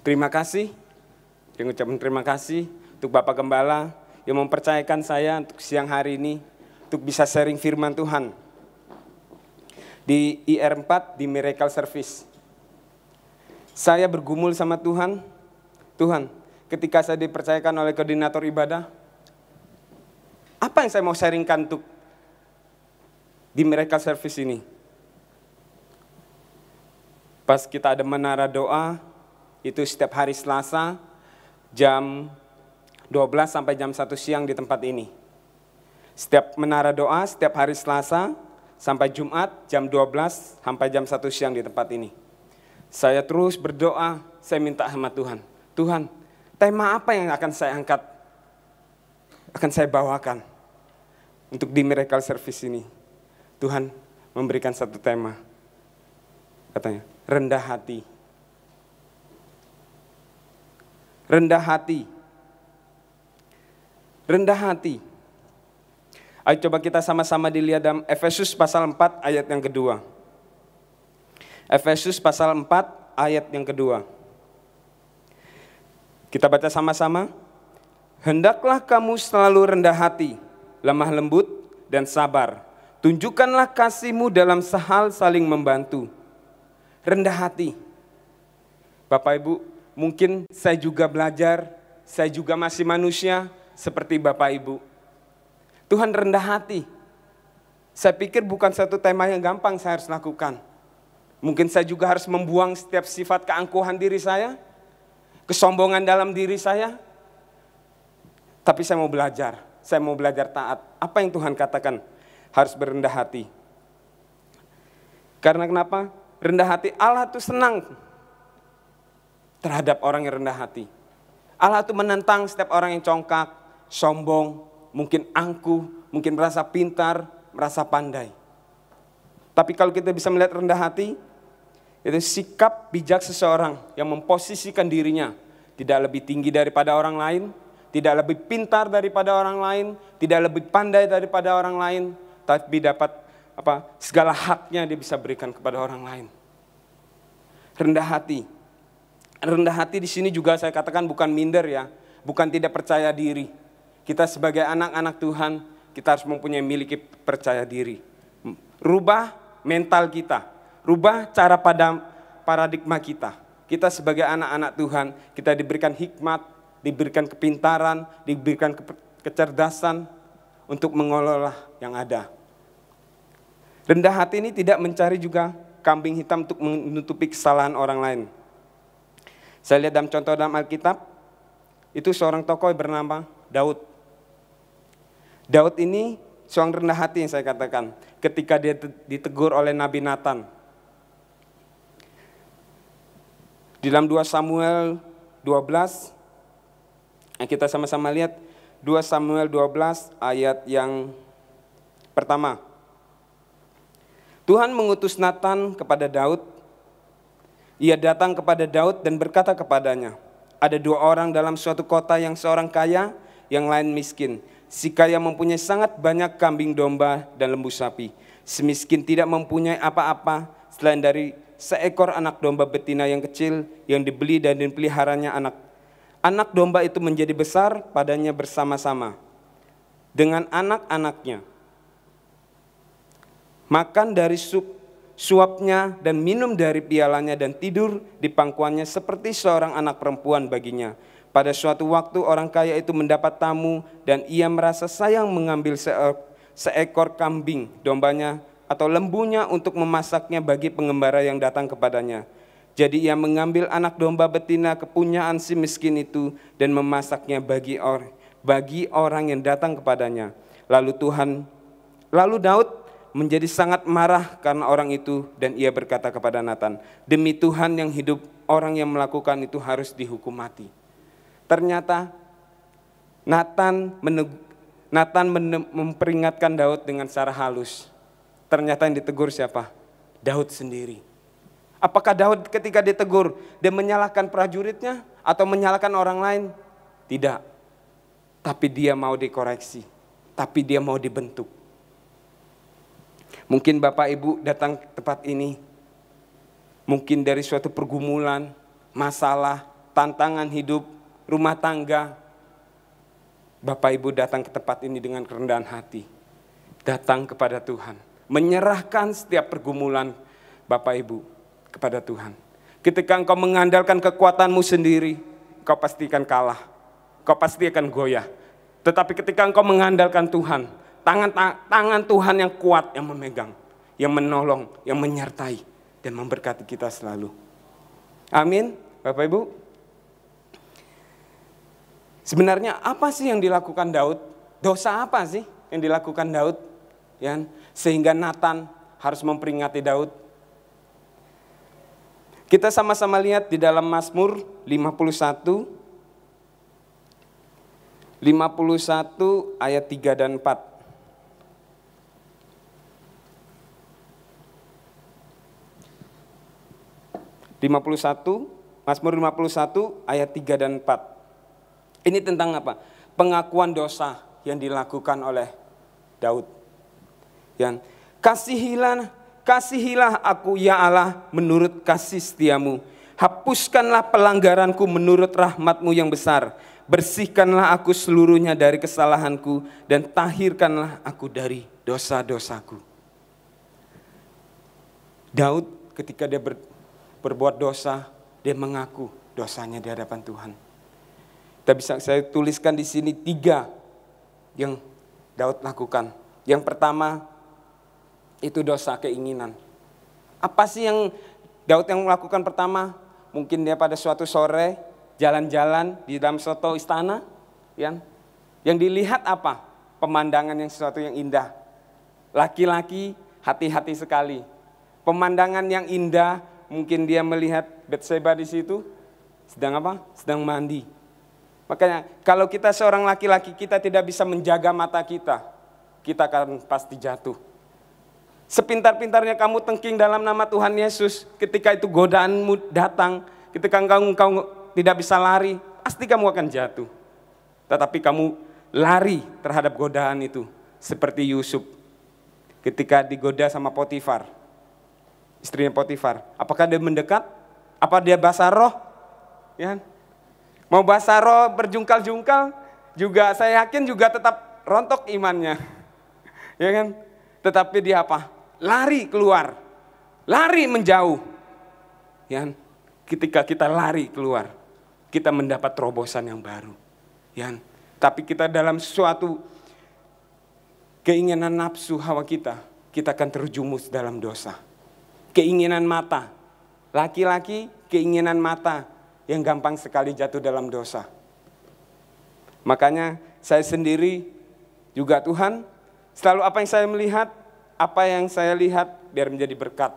Terima kasih, yang ucapkan terima kasih untuk Bapak Gembala yang mempercayakan saya untuk siang hari ini, untuk bisa sharing firman Tuhan di IR4 di Miracle Service. Saya bergumul sama Tuhan, ketika saya dipercayakan oleh koordinator ibadah, apa yang saya mau sharingkan untuk di Miracle Service ini? Pas kita ada menara doa, itu setiap hari Selasa, jam 12 sampai jam 1 siang di tempat ini. Setiap menara doa, setiap hari Selasa sampai Jumat, jam 12 sampai jam 1 siang di tempat ini. Saya terus berdoa, saya minta sama Tuhan. Tuhan, tema apa yang akan saya angkat, akan saya bawakan untuk di Miracle Service ini? Tuhan memberikan satu tema, katanya, rendah hati. Rendah hati. Rendah hati. Ayo coba kita sama-sama dilihat dalam Efesus pasal 4 ayat yang kedua. Efesus pasal 4 ayat yang kedua. Kita baca sama-sama. Hendaklah kamu selalu rendah hati, lemah lembut dan sabar. Tunjukkanlah kasihmu dalam sehal saling membantu. Rendah hati. Bapak Ibu, mungkin saya juga belajar, saya juga masih manusia seperti Bapak Ibu. Tuhan rendah hati. Saya pikir bukan satu tema yang gampang saya harus lakukan. Mungkin saya juga harus membuang setiap sifat keangkuhan diri saya, kesombongan dalam diri saya. Tapi saya mau belajar taat. Apa yang Tuhan katakan? Harus berendah hati. Karena kenapa? Rendah hati, Allah itu senang terhadap orang yang rendah hati. Allah itu menentang setiap orang yang congkak, sombong, mungkin angkuh, mungkin merasa pintar, merasa pandai. Tapi kalau kita bisa melihat rendah hati, itu sikap bijak seseorang yang memposisikan dirinya tidak lebih tinggi daripada orang lain, tidak lebih pintar daripada orang lain, tidak lebih pandai daripada orang lain, tapi dapat segala haknya dia bisa berikan kepada orang lain. Rendah hati. Rendah hati di sini juga saya katakan bukan minder ya, bukan tidak percaya diri. Kita sebagai anak-anak Tuhan, kita harus mempunyai miliki percaya diri. Rubah mental kita, rubah cara paradigma kita. Kita sebagai anak-anak Tuhan, kita diberikan hikmat, diberikan kepintaran, diberikan kecerdasan untuk mengelola yang ada. Rendah hati ini tidak mencari juga kambing hitam untuk menutupi kesalahan orang lain. Saya lihat dalam contoh dalam Alkitab, itu seorang tokoh bernama Daud. Daud ini seorang rendah hati yang saya katakan, ketika dia ditegur oleh Nabi Nathan. Di dalam 2 Samuel 12, kita sama-sama lihat 2 Samuel 12 ayat yang pertama. Tuhan mengutus Nathan kepada Daud. Ia datang kepada Daud dan berkata kepadanya, ada 2 orang dalam suatu kota, yang seorang kaya, yang lain miskin. Si kaya mempunyai sangat banyak kambing domba dan lembu sapi. Si miskin tidak mempunyai apa-apa selain dari seekor anak domba betina yang kecil yang dibeli dan dipeliharanya anak domba itu menjadi besar padanya bersama-sama dengan anak-anaknya. Makan dari suapnya dan minum dari pialanya dan tidur di pangkuannya seperti seorang anak perempuan baginya. Pada suatu waktu orang kaya itu mendapat tamu dan ia merasa sayang mengambil seekor kambing dombanya atau lembunya untuk memasaknya bagi pengembara yang datang kepadanya. Jadi ia mengambil anak domba betina kepunyaan si miskin itu dan memasaknya bagi orang yang datang kepadanya. Lalu Daud menjadi sangat marah karena orang itu dan ia berkata kepada Nathan, demi Tuhan yang hidup, orang yang melakukan itu harus dihukum mati. Ternyata Nathan memperingatkan Daud dengan cara halus. Ternyata yang ditegur siapa? Daud sendiri. Apakah Daud ketika ditegur, dia menyalahkan prajuritnya atau menyalahkan orang lain? Tidak. Tapi dia mau dikoreksi. Tapi dia mau dibentuk. Mungkin Bapak Ibu datang ke tempat ini, mungkin dari suatu pergumulan, masalah, tantangan hidup, rumah tangga, Bapak Ibu datang ke tempat ini dengan kerendahan hati. Datang kepada Tuhan. Menyerahkan setiap pergumulan Bapak Ibu kepada Tuhan. Ketika engkau mengandalkan kekuatanmu sendiri, kau pasti akan kalah. Kau pasti akan goyah. Tetapi ketika engkau mengandalkan Tuhan, tangan Tuhan yang kuat yang memegang, yang menolong, yang menyertai, dan memberkati kita selalu. Amin, Bapak Ibu. Sebenarnya apa sih yang dilakukan Daud? Dosa apa sih yang dilakukan Daud? Ya, sehingga Nathan harus memperingati Daud. Kita sama-sama lihat di dalam Mazmur 51 ayat 3 dan 4. Mazmur 51 ayat 3 dan 4. Ini tentang apa? Pengakuan dosa yang dilakukan oleh Daud. Yang kasihilah aku ya Allah menurut kasih setiamu. Hapuskanlah pelanggaranku menurut rahmatmu yang besar. Bersihkanlah aku seluruhnya dari kesalahanku dan tahirkanlah aku dari dosa-dosaku. Daud ketika dia berbuat dosa, dia mengaku dosanya di hadapan Tuhan. Saya tuliskan di sini 3 yang Daud lakukan. Yang pertama itu dosa keinginan. Apa sih yang Daud yang melakukan pertama? Mungkin dia pada suatu sore jalan-jalan di dalam suatu istana, yang dilihat apa? Pemandangan yang sesuatu yang indah. Laki-laki hati-hati sekali. Pemandangan yang indah, mungkin dia melihat Batseba di situ sedang apa? Sedang mandi. Makanya kalau kita seorang laki-laki, kita tidak bisa menjaga mata kita akan pasti jatuh. Sepintar-pintarnya kamu tengking dalam nama Tuhan Yesus, ketika itu godaanmu datang, ketika engkau tidak bisa lari, pasti kamu akan jatuh. Tetapi kamu lari terhadap godaan itu, seperti Yusuf ketika digoda sama Potifar, istrinya Potifar. Apakah dia mendekat? Apa dia basah roh? Ya. Mau basah roh berjungkal-jungkal, juga saya yakin juga tetap rontok imannya. Ya kan? Tetapi dia apa? Lari keluar. Lari menjauh. Ya. Ketika kita lari keluar, kita mendapat terobosan yang baru. Ya. Tapi kita dalam suatu keinginan nafsu hawa kita akan terjumus dalam dosa. Keinginan mata. Laki-laki keinginan mata yang gampang sekali jatuh dalam dosa. Makanya saya sendiri juga Tuhan, selalu apa yang saya melihat, apa yang saya lihat biar menjadi berkat.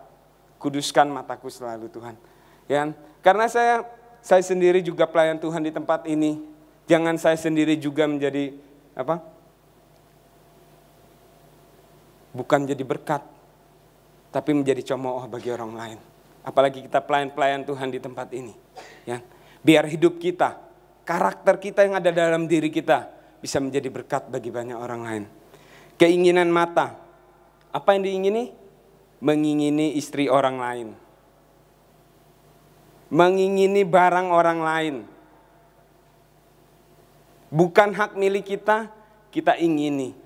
Kuduskan mataku selalu Tuhan. Ya, karena saya sendiri juga pelayan Tuhan di tempat ini. Jangan saya sendiri juga menjadi apa? Bukan menjadi berkat, tapi menjadi cemooh bagi orang lain. Apalagi kita pelayan-pelayan Tuhan di tempat ini. Ya, biar hidup kita, karakter kita yang ada dalam diri kita bisa menjadi berkat bagi banyak orang lain. Keinginan mata. Apa yang diingini? Mengingini istri orang lain. Mengingini barang orang lain. Bukan hak milik kita, kita ingini.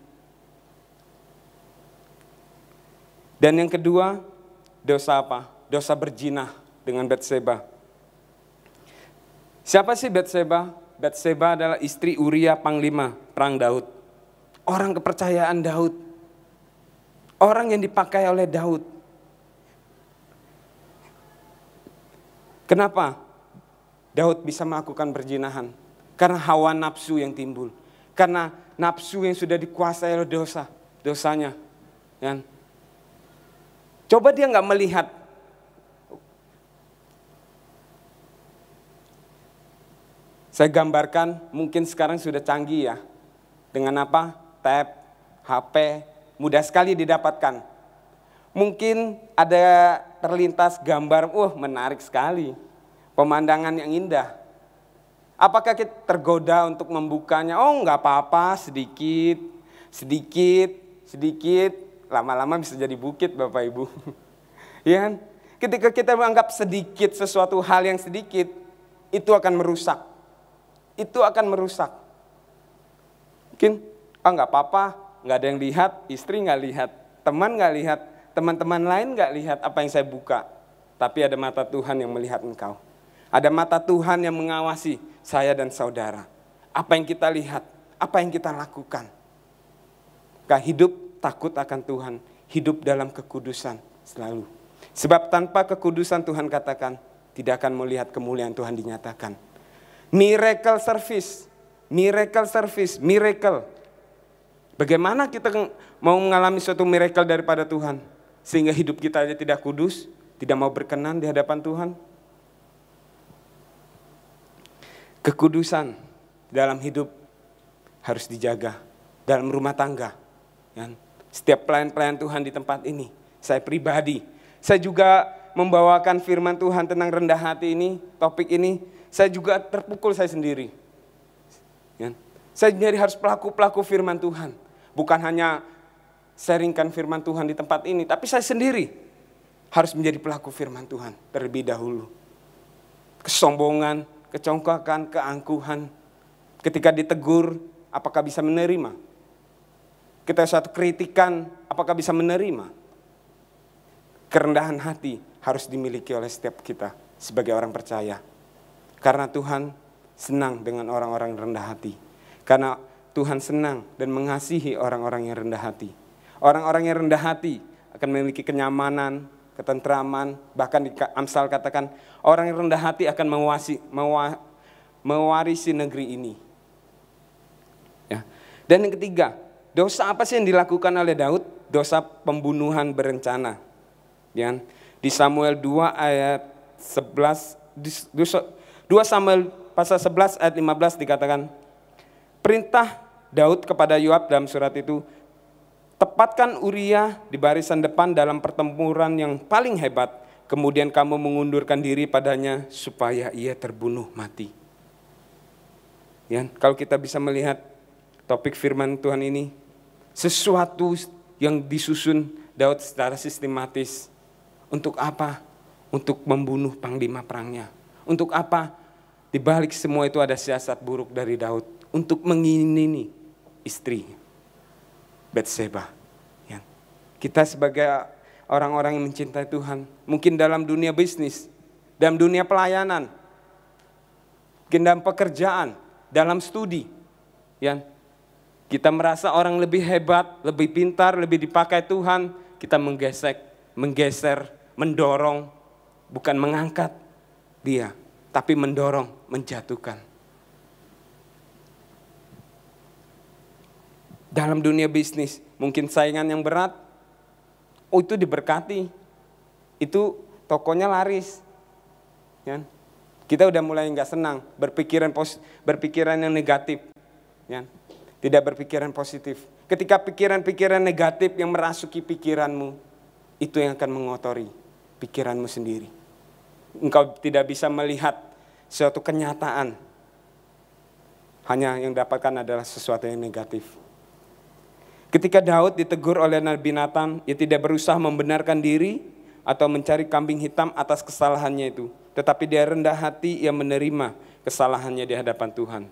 Dan yang kedua, dosa apa? Dosa berzina dengan Batseba. Siapa sih Batseba? Batseba adalah istri Uria panglima perang Daud. Orang kepercayaan Daud. Orang yang dipakai oleh Daud. Kenapa Daud bisa melakukan perzinahan? Karena hawa nafsu yang timbul. Karena nafsu yang sudah dikuasai oleh dosanya. Ya. Coba dia nggak melihat. Saya gambarkan, mungkin sekarang sudah canggih ya. Dengan apa? Tab, HP, mudah sekali didapatkan. Mungkin ada terlintas gambar, menarik sekali. Pemandangan yang indah. Apakah kita tergoda untuk membukanya? Oh enggak apa-apa, sedikit. Lama-lama bisa jadi bukit Bapak Ibu. Ya kan? Ketika kita menganggap sedikit sesuatu hal yang sedikit, itu akan merusak. Itu akan merusak. Mungkin, nggak apa-apa, nggak ada yang lihat, istri nggak lihat, teman nggak lihat, teman-teman lain nggak lihat apa yang saya buka. Tapi ada mata Tuhan yang melihat engkau. Ada mata Tuhan yang mengawasi saya dan saudara. Apa yang kita lihat, apa yang kita lakukan. Hidup takut akan Tuhan, hidup dalam kekudusan selalu. Sebab tanpa kekudusan Tuhan katakan, tidak akan melihat kemuliaan Tuhan dinyatakan. Miracle service, miracle service, miracle. Bagaimana kita mau mengalami suatu miracle daripada Tuhan, sehingga hidup kita aja tidak kudus, tidak mau berkenan di hadapan Tuhan? Kekudusan dalam hidup harus dijaga, dalam rumah tangga. Setiap pelayan-pelayan Tuhan di tempat ini, saya pribadi, saya juga membawakan firman Tuhan tentang rendah hati ini, topik ini, saya juga terpukul saya sendiri. Saya jadi harus pelaku-pelaku firman Tuhan. Bukan hanya sharingkan firman Tuhan di tempat ini, tapi saya sendiri harus menjadi pelaku firman Tuhan terlebih dahulu. Kesombongan, kecongkakan, keangkuhan, ketika ditegur, apakah bisa menerima? Kita suatu kritikan, apakah bisa menerima? Kerendahan hati harus dimiliki oleh setiap kita sebagai orang percaya. Karena Tuhan senang dengan orang-orang yang rendah hati. Karena Tuhan senang dan mengasihi orang-orang yang rendah hati. Orang-orang yang rendah hati akan memiliki kenyamanan, ketentraman. Bahkan di Amsal katakan, orang yang rendah hati akan mewarisi negeri ini. Ya. Dan yang ketiga, dosa apa sih yang dilakukan oleh Daud? Dosa pembunuhan berencana. Ya. Di Samuel 2 ayat 11, 2 Samuel pasal 11 ayat 15 dikatakan, perintah Daud kepada Yoab dalam surat itu, tepatkan Uria di barisan depan dalam pertempuran yang paling hebat, kemudian kamu mengundurkan diri padanya supaya ia terbunuh mati. Ya, kalau kita bisa melihat topik firman Tuhan ini, sesuatu yang disusun Daud secara sistematis. Untuk apa? Untuk membunuh panglima perangnya. Untuk apa? Di balik semua itu ada siasat buruk dari Daud untuk mengingini istri Batseba. Ya. Kita sebagai orang-orang yang mencintai Tuhan, mungkin dalam dunia bisnis, dalam dunia pelayanan, mungkin dalam pekerjaan, dalam studi, ya. Kita merasa orang lebih hebat, lebih pintar, lebih dipakai Tuhan, kita menggeser, mendorong, bukan mengangkat dia, tapi mendorong, menjatuhkan. Dalam dunia bisnis, mungkin saingan yang berat, itu diberkati, itu tokonya laris. Ya. Kita udah mulai nggak senang, berpikiran yang negatif. Ya. Tidak berpikiran positif. Ketika pikiran-pikiran negatif yang merasuki pikiranmu, itu yang akan mengotori pikiranmu sendiri. Engkau tidak bisa melihat suatu kenyataan. Hanya yang dapatkan adalah sesuatu yang negatif. Ketika Daud ditegur oleh Nabi Nathan, ia tidak berusaha membenarkan diri atau mencari kambing hitam atas kesalahannya itu. Tetapi dia rendah hati, ia menerima kesalahannya di hadapan Tuhan.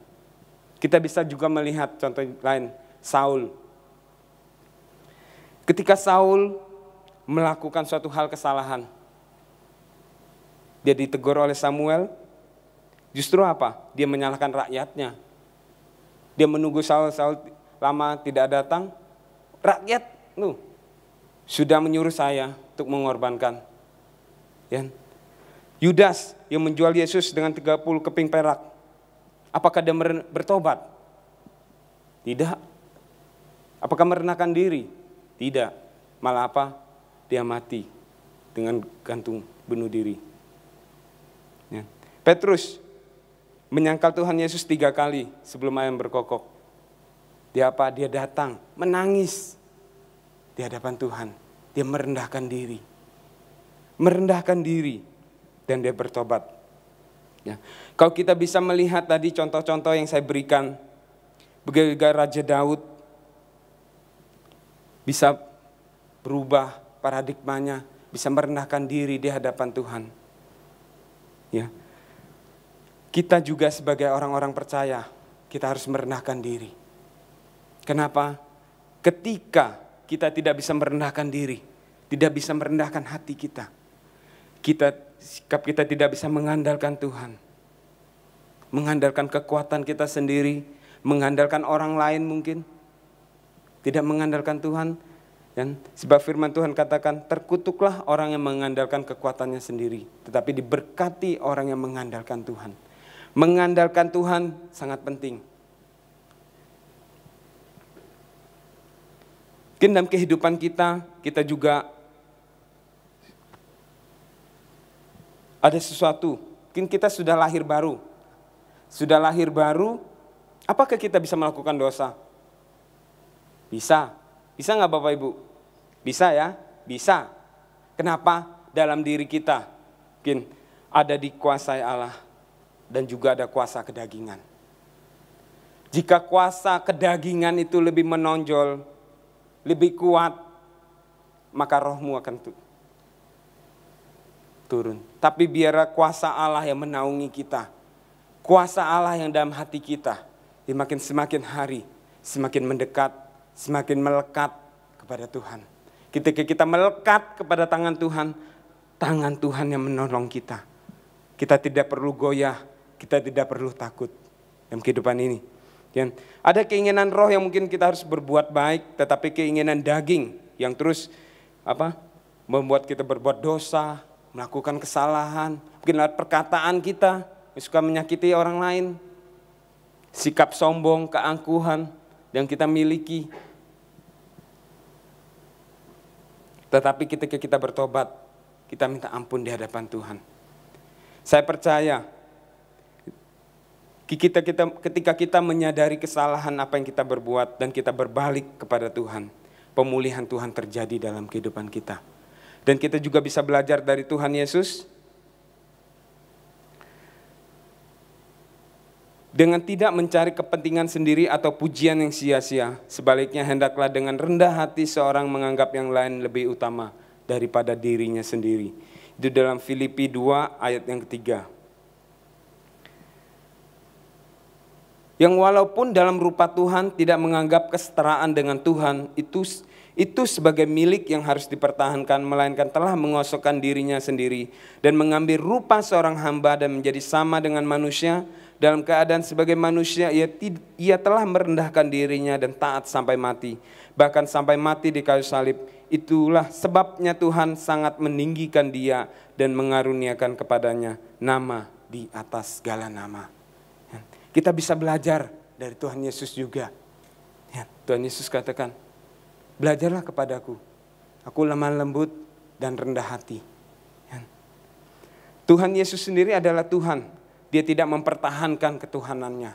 Kita bisa juga melihat contoh lain, Saul. Ketika Saul melakukan suatu hal kesalahan, dia ditegur oleh Samuel, justru apa? Dia menyalahkan rakyatnya. Dia menunggu Saul lama tidak datang. Rakyat sudah menyuruh saya untuk mengorbankan. Ya. Yudas yang menjual Yesus dengan 30 keping perak. Apakah dia bertobat? Tidak. Apakah merendahkan diri? Tidak. Malah apa? Dia mati dengan gantung bunuh diri. Ya. Petrus menyangkal Tuhan Yesus 3 kali sebelum ayam berkokok. Dia apa? Dia datang menangis di hadapan Tuhan. Dia merendahkan diri. Merendahkan diri dan dia bertobat. Ya. Kalau kita bisa melihat tadi contoh-contoh yang saya berikan, bagaimana Raja Daud bisa berubah paradigmanya, bisa merendahkan diri di hadapan Tuhan. Ya. kita juga sebagai orang-orang percaya, kita harus merendahkan diri. Kenapa? Ketika kita tidak bisa merendahkan diri, tidak bisa merendahkan hati kita, sikap kita tidak bisa mengandalkan Tuhan, mengandalkan kekuatan kita sendiri, mengandalkan orang lain mungkin, tidak mengandalkan Tuhan. Dan sebab firman Tuhan katakan, terkutuklah orang yang mengandalkan kekuatannya sendiri, tetapi diberkati orang yang mengandalkan Tuhan. Mengandalkan Tuhan sangat penting. Mungkin dalam kehidupan kita juga ada sesuatu. Mungkin kita sudah lahir baru. Sudah lahir baru, apakah kita bisa melakukan dosa? Bisa. Bisa nggak Bapak Ibu? Bisa ya? Bisa. Kenapa? Dalam diri kita mungkin ada dikuasai Allah dan juga ada kuasa kedagingan. Jika kuasa kedagingan itu lebih menonjol, lebih kuat, maka rohmu akan turun. Tapi biarlah kuasa Allah yang menaungi kita. Kuasa Allah yang dalam hati kita, dia semakin hari, semakin mendekat, semakin melekat kepada Tuhan. Ketika kita melekat kepada tangan Tuhan yang menolong kita. Kita tidak perlu goyah, kita tidak perlu takut dalam kehidupan ini. Ada keinginan roh yang mungkin kita harus berbuat baik, tetapi keinginan daging yang terus membuat kita berbuat dosa, melakukan kesalahan. Mungkin lewat perkataan kita yang suka menyakiti orang lain, sikap sombong, keangkuhan yang kita miliki. Tetapi ketika kita bertobat, kita minta ampun di hadapan Tuhan. Saya percaya ketika kita menyadari kesalahan apa yang kita berbuat dan kita berbalik kepada Tuhan, pemulihan Tuhan terjadi dalam kehidupan kita. Dan kita juga bisa belajar dari Tuhan Yesus dengan tidak mencari kepentingan sendiri atau pujian yang sia-sia. Sebaliknya hendaklah dengan rendah hati seorang menganggap yang lain lebih utama daripada dirinya sendiri. Itu dalam Filipi 2 ayat yang ketiga. Yang walaupun dalam rupa Tuhan tidak menganggap kesetaraan dengan Tuhan itu sebagai milik yang harus dipertahankan, melainkan telah mengosongkan dirinya sendiri dan mengambil rupa seorang hamba dan menjadi sama dengan manusia. Dalam keadaan sebagai manusia, ia telah merendahkan dirinya dan taat sampai mati. Bahkan sampai mati di kayu salib. Itulah sebabnya Tuhan sangat meninggikan dia dan mengaruniakan kepadanya nama di atas segala nama. Kita bisa belajar dari Tuhan Yesus juga. Tuhan Yesus katakan, belajarlah kepadaku. Aku lemah lembut dan rendah hati. Tuhan Yesus sendiri adalah Tuhan. Dia tidak mempertahankan ketuhanannya.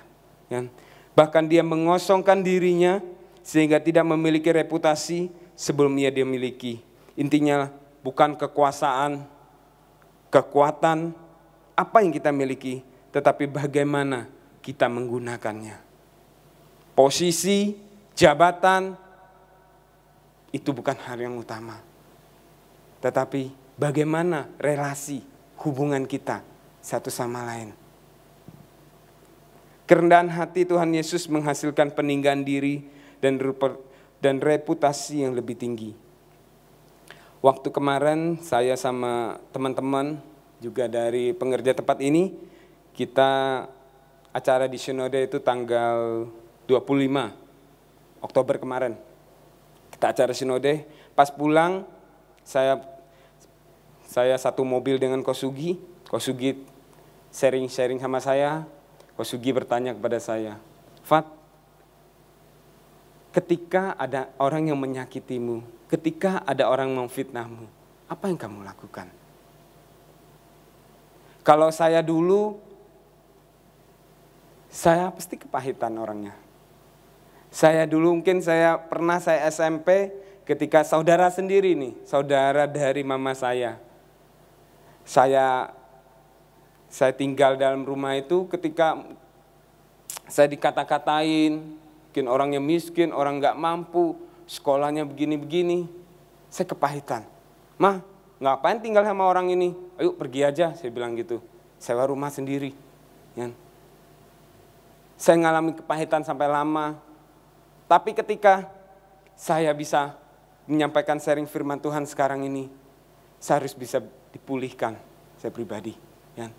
Bahkan dia mengosongkan dirinya sehingga tidak memiliki reputasi sebelum dia miliki. Intinya bukan kekuasaan, kekuatan, apa yang kita miliki, tetapi bagaimana kita menggunakannya. Posisi, jabatan, itu bukan hal yang utama. Tetapi bagaimana relasi, hubungan kita satu sama lain. Kerendahan hati Tuhan Yesus menghasilkan peninggian diri dan reputasi yang lebih tinggi. Waktu kemarin saya sama teman-teman juga dari pengerja tempat ini, kita acara di Sinode itu tanggal 25 Oktober kemarin. Kita acara Sinode, pas pulang saya satu mobil dengan Kosugi sharing sama saya. Kosugi bertanya kepada saya, Fat, ketika ada orang yang menyakitimu, ketika ada orang memfitnahmu, apa yang kamu lakukan? Kalau saya dulu, saya pasti kepahitan orangnya. Saya dulu mungkin saya SMP ketika saudara sendiri nih, saudara dari mama saya. Saya tinggal dalam rumah itu ketika saya dikata-katain, mungkin orangnya miskin, orang nggak mampu, sekolahnya begini-begini, saya kepahitan. Mah, ngapain tinggal sama orang ini? Ayo pergi aja, saya bilang gitu. Sewa rumah sendiri. Ya. Saya ngalami kepahitan sampai lama. Tapi ketika saya bisa menyampaikan sharing firman Tuhan sekarang ini, saya harus bisa dipulihkan, saya pribadi. Ya.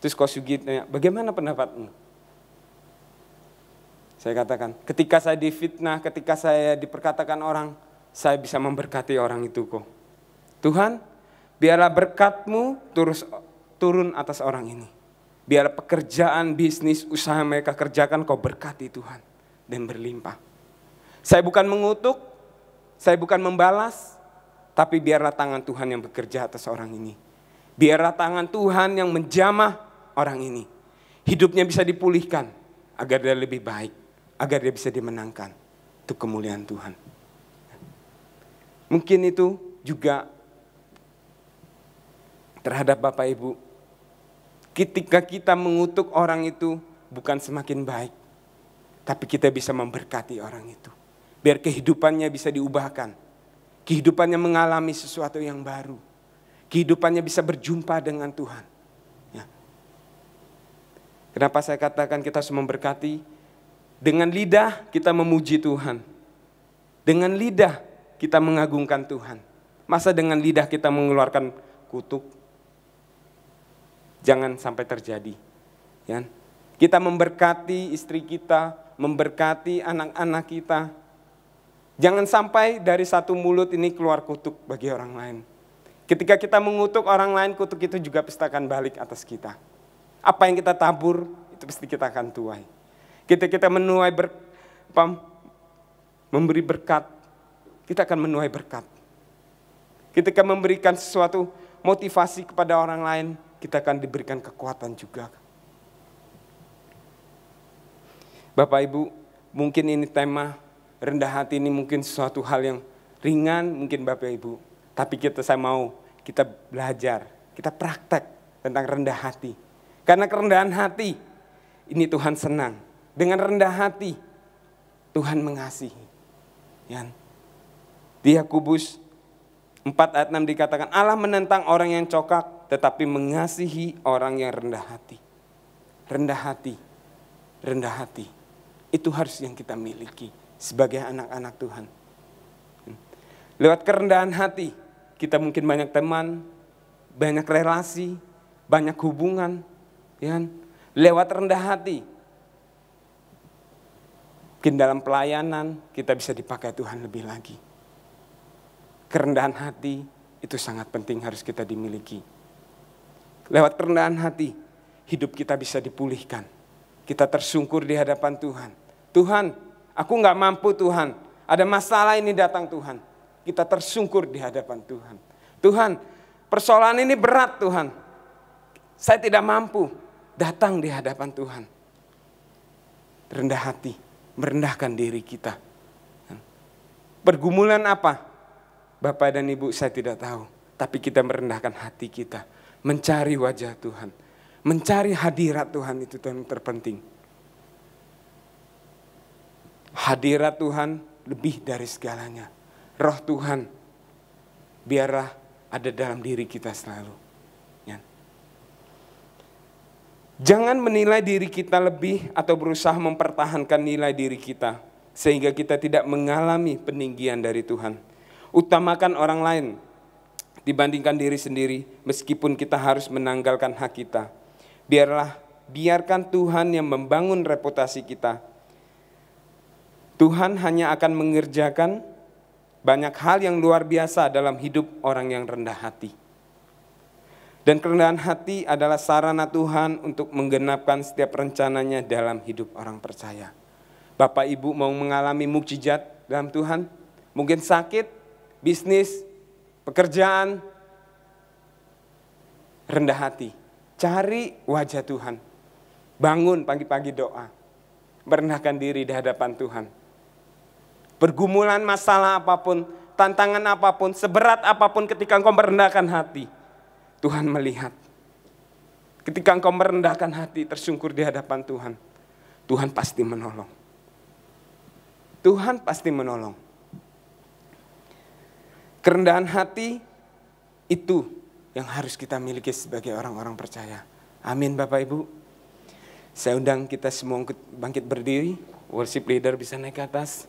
Terus Kosugi tanya, bagaimana pendapatmu? Saya katakan, ketika saya difitnah, ketika saya diperkatakan orang, saya bisa memberkati orang itu kok. Tuhan, biarlah berkat-Mu turun atas orang ini. Biar pekerjaan, bisnis, usaha mereka kerjakan, Kau berkati Tuhan. Dan berlimpah. Saya bukan mengutuk, saya bukan membalas, tapi biarlah tangan Tuhan yang bekerja atas orang ini. Biarlah tangan Tuhan yang menjamah orang ini. Hidupnya bisa dipulihkan, agar dia lebih baik, agar dia bisa dimenangkan. Untuk kemuliaan Tuhan. Mungkin itu juga terhadap Bapak Ibu. Ketika kita mengutuk orang itu bukan semakin baik, tapi kita bisa memberkati orang itu. Biar kehidupannya bisa diubahkan. Kehidupannya mengalami sesuatu yang baru. Kehidupannya bisa berjumpa dengan Tuhan. Ya. Kenapa saya katakan kita harus memberkati? Dengan lidah kita memuji Tuhan. Dengan lidah kita mengagungkan Tuhan. Masa dengan lidah kita mengeluarkan kutuk? Jangan sampai terjadi. Ya. Kita memberkati istri kita, memberkati anak-anak kita. Jangan sampai dari satu mulut ini keluar kutuk bagi orang lain. Ketika kita mengutuk orang lain, kutuk itu juga pasti akan balik atas kita. Apa yang kita tabur, itu pasti kita akan tuai. Ketika kita memberi berkat, kita akan menuai berkat. Ketika memberikan sesuatu motivasi kepada orang lain, kita akan diberikan kekuatan juga. Bapak Ibu, mungkin ini tema rendah hati ini mungkin sesuatu hal yang ringan mungkin Bapak Ibu. Tapi saya mau kita belajar, kita praktek tentang rendah hati. Karena kerendahan hati, ini Tuhan senang. Dengan rendah hati, Tuhan mengasihi. Ya. Di Yakobus 4 ayat 6 dikatakan, Allah menentang orang yang congkak, tetapi mengasihi orang yang rendah hati. Rendah hati, rendah hati. Itu harus yang kita miliki sebagai anak-anak Tuhan. Lewat kerendahan hati, kita mungkin banyak teman, banyak relasi, banyak hubungan. Ya. Lewat rendah hati, mungkin dalam pelayanan kita bisa dipakai Tuhan lebih lagi. Kerendahan hati itu sangat penting harus kita dimiliki. Lewat kerendahan hati, hidup kita bisa dipulihkan. Kita tersungkur di hadapan Tuhan. Tuhan, aku gak mampu Tuhan. Ada masalah ini datang Tuhan. Kita tersungkur di hadapan Tuhan. Tuhan, persoalan ini berat Tuhan. Saya tidak mampu. Datang di hadapan Tuhan. Rendah hati, merendahkan diri kita. Pergumulan apa? Bapak dan Ibu saya tidak tahu. Tapi kita merendahkan hati kita. Mencari wajah Tuhan. Mencari hadirat Tuhan itu yang terpenting. Hadirat Tuhan lebih dari segalanya. Roh Tuhan biarlah ada dalam diri kita selalu. Ya. Jangan menilai diri kita lebih atau berusaha mempertahankan nilai diri kita. Sehingga kita tidak mengalami peninggian dari Tuhan. Utamakan orang lain dibandingkan diri sendiri, meskipun kita harus menanggalkan hak kita. Biarkan Tuhan yang membangun reputasi kita. Tuhan hanya akan mengerjakan banyak hal yang luar biasa dalam hidup orang yang rendah hati. Dan kerendahan hati adalah sarana Tuhan untuk menggenapkan setiap rencananya dalam hidup orang percaya. Bapak Ibu mau mengalami mukjizat dalam Tuhan? Mungkin sakit, bisnis, pekerjaan, rendah hati. Cari wajah Tuhan. Bangun pagi-pagi doa. Merendahkan diri di hadapan Tuhan. Pergumulan masalah apapun, tantangan apapun, seberat apapun ketika engkau merendahkan hati. Tuhan melihat. Ketika engkau merendahkan hati, tersungkur di hadapan Tuhan. Tuhan pasti menolong. Tuhan pasti menolong. Kerendahan hati itu yang harus kita miliki sebagai orang-orang percaya. Amin Bapak Ibu. Saya undang kita semua untuk bangkit berdiri. Worship leader bisa naik ke atas.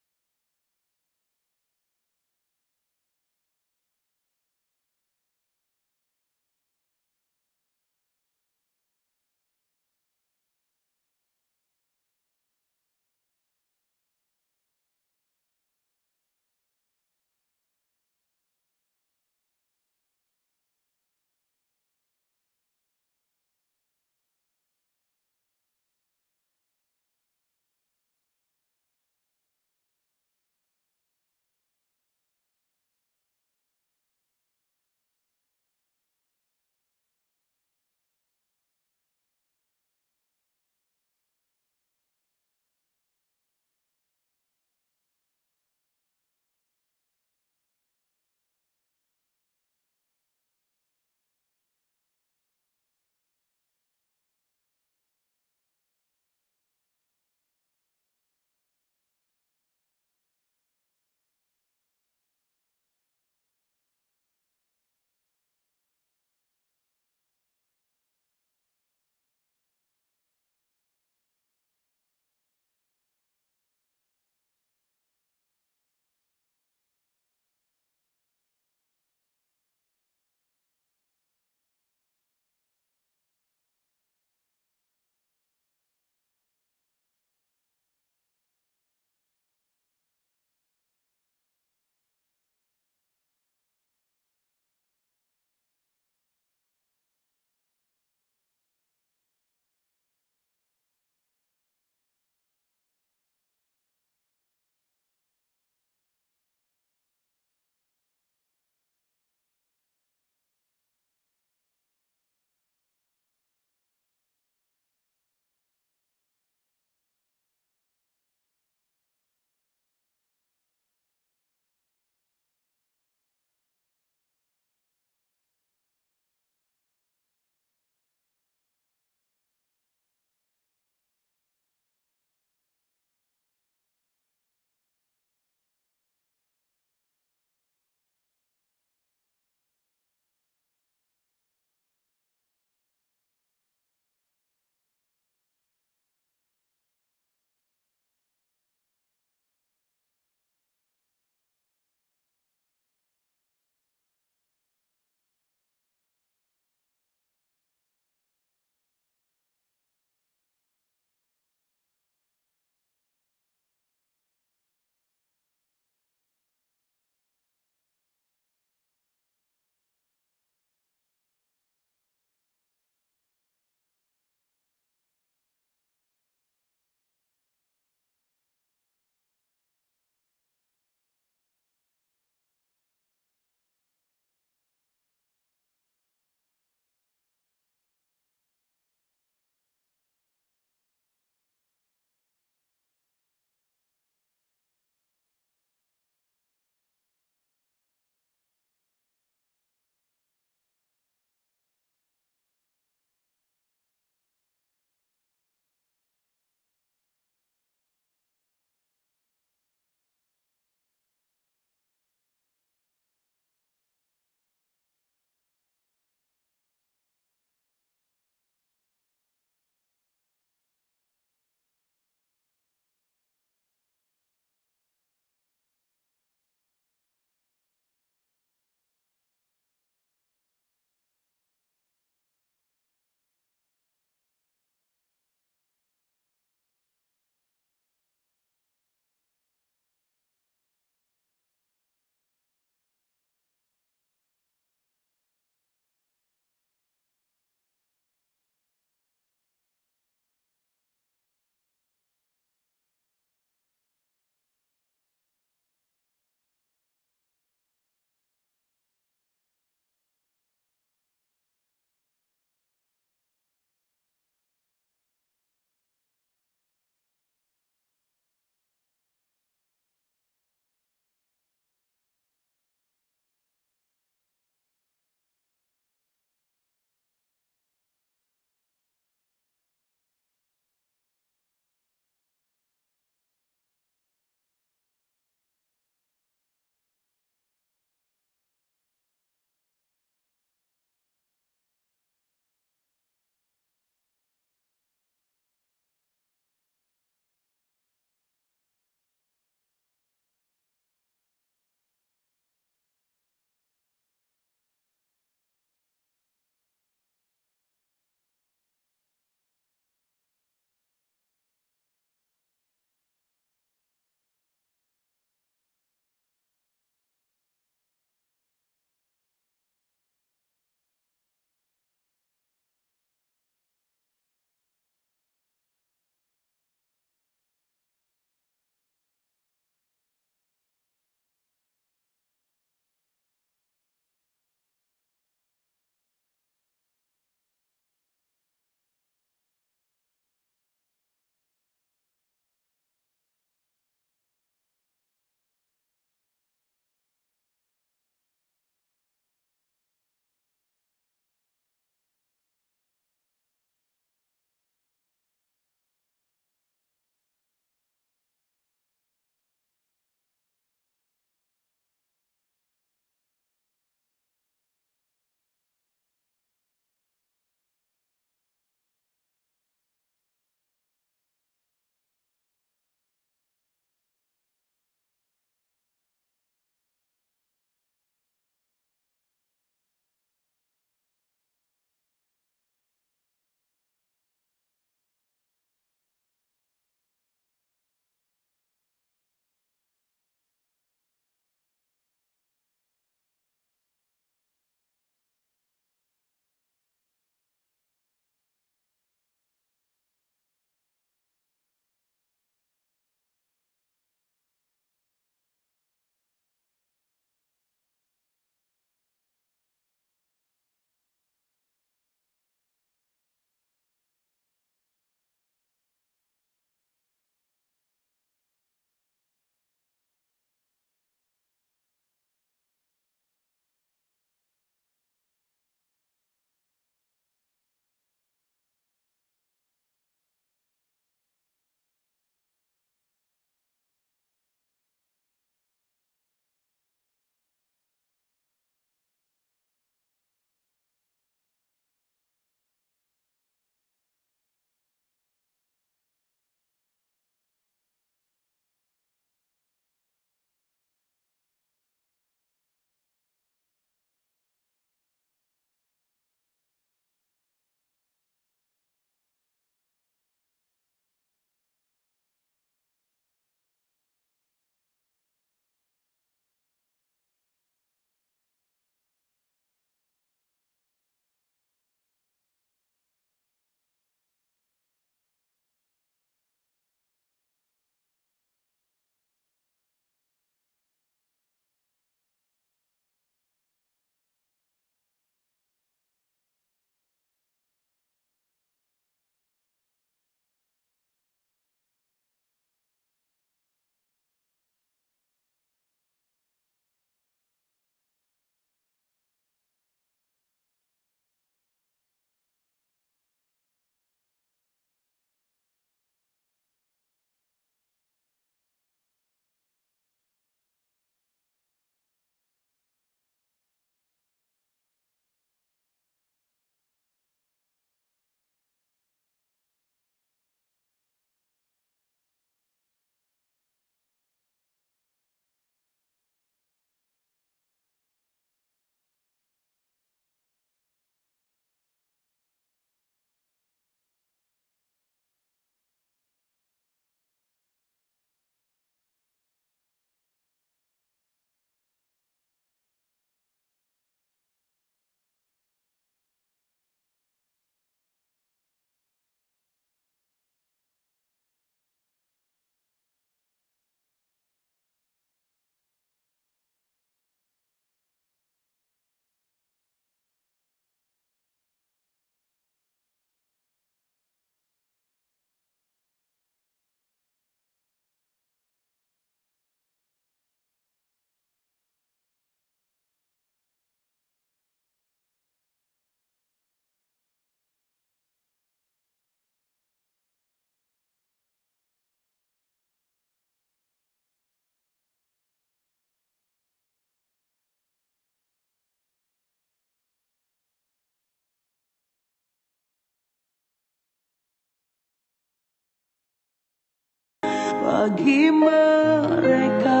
bagi mereka,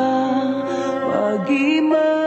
bagi mereka.